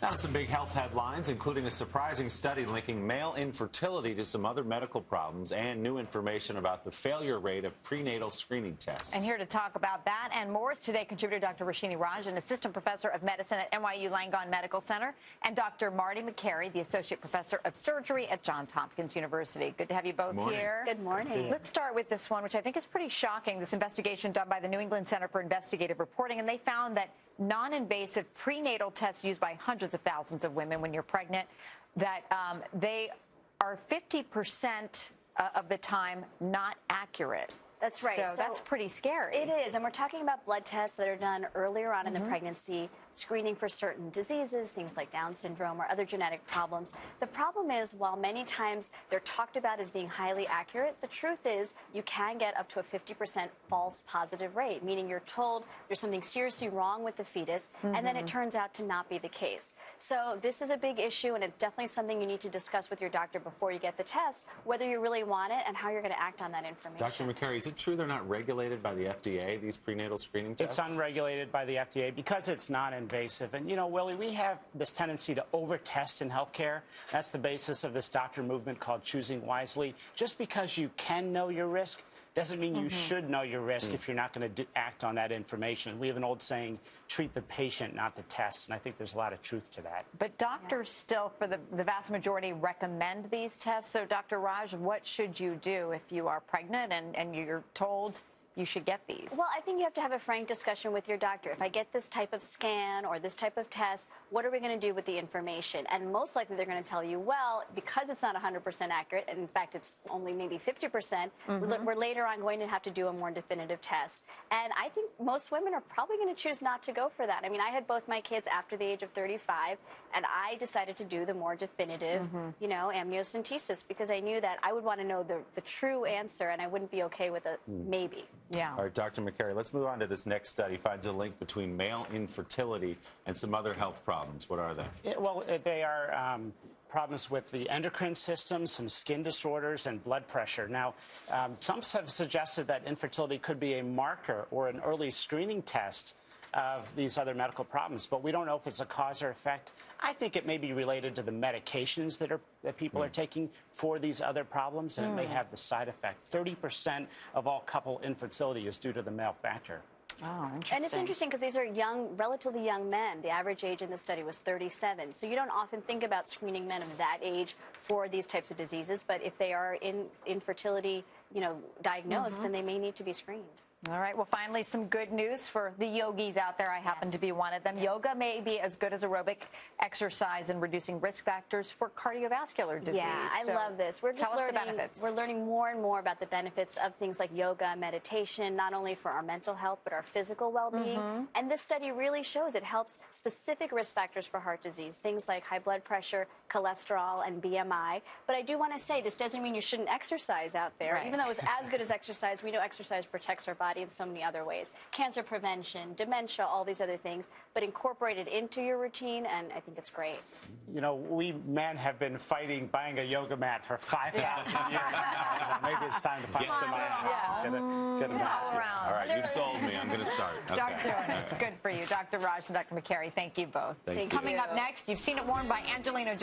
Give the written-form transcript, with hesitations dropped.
Now some big health headlines, including a surprising study linking male infertility to some other medical problems and new information about the failure rate of prenatal screening tests. And here to talk about that and more is today contributor Dr. Roshini Raj, an assistant professor of medicine at NYU Langone Medical Center, and Dr. Marty McCary, the associate professor of surgery at Johns Hopkins University. Good to have you both here. Good morning. Let's start with this one, which I think is pretty shocking. This investigation done by the New England Center for Investigative Reporting, and they found that non-invasive prenatal tests used by hundreds of thousands of women when you're pregnant, that they are 50% of the time not accurate. That's right. So that's pretty scary. It is. And we're talking about blood tests that are done earlier on in the pregnancy, screening for certain diseases, things like Down syndrome or other genetic problems. The problem is, while many times they're talked about as being highly accurate, the truth is you can get up to a 50% false positive rate, meaning you're told there's something seriously wrong with the fetus, and then it turns out to not be the case. So this is a big issue, and it's definitely something you need to discuss with your doctor before you get the test, whether you really want it and how you're going to act on that information. Dr. McCary, is it true they're not regulated by the FDA, these prenatal screening tests? It's unregulated by the FDA because it's non-invasive. And, you know, Willie, we have this tendency to over-test in healthcare. That's the basis of this doctor movement called Choosing Wisely. Just because you can know your risk doesn't mean you should know your risk if you're not going to act on that information. We have an old saying, treat the patient, not the test, and I think there's a lot of truth to that. But doctors still, for the vast majority, recommend these tests. So, Dr. Raj, what should you do if you are pregnant and you're told you should get these? Well, I think you have to have a frank discussion with your doctor. If I get this type of scan or this type of test, what are we going to do with the information? And most likely they're going to tell you, well, because it's not 100% accurate, and in fact it's only maybe 50%, we're later on going to have to do a more definitive test. And I think most women are probably going to choose not to go for that. I mean, I had both my kids after the age of 35, and I decided to do the more definitive, you know, amniocentesis, because I knew that I would want to know the true answer, and I wouldn't be okay with a maybe. Yeah. All right, Dr. McCary, let's move on to this next study. Finds a link between male infertility and some other health problems. What are they? Well, they are problems with the endocrine system, some skin disorders, and blood pressure. Now, some have suggested that infertility could be a marker or an early screening test of these other medical problems, but we don't know if it's a cause or effect. I think it may be related to the medications that people are taking for these other problems, and it may have the side effect. 30% of all couple infertility is due to the male factor. Oh, interesting. And it's interesting because these are young, relatively young men. The average age in the study was 37. So you don't often think about screening men of that age for these types of diseases, but if they are in infertility, you know, diagnosed, then they may need to be screened. All right. Well, finally, some good news for the yogis out there. I happen to be one of them. Yoga may be as good as aerobic exercise in reducing risk factors for cardiovascular disease. Yeah, I love this. We're just learning the benefits. We're learning more and more about the benefits of things like yoga, meditation, not only for our mental health, but our physical well-being. And this study really shows it helps specific risk factors for heart disease, things like high blood pressure, cholesterol, and BMI. But I do want to say this doesn't mean you shouldn't exercise out there. Right. Even though it's as good as exercise, we know exercise protects our body in so many other ways. Cancer prevention, dementia, all these other things, but incorporate it into your routine, and I think it's great. You know, we men have been fighting buying a yoga mat for 5,000 years now. Maybe it's time to find them out. Get a mat. All right, you've sold me. I'm going to start. Start doing it. It's good for you. Dr. Raj and Dr. McCary, thank you both. Thank you. Coming up next, you've seen it worn by Angelina Jolie.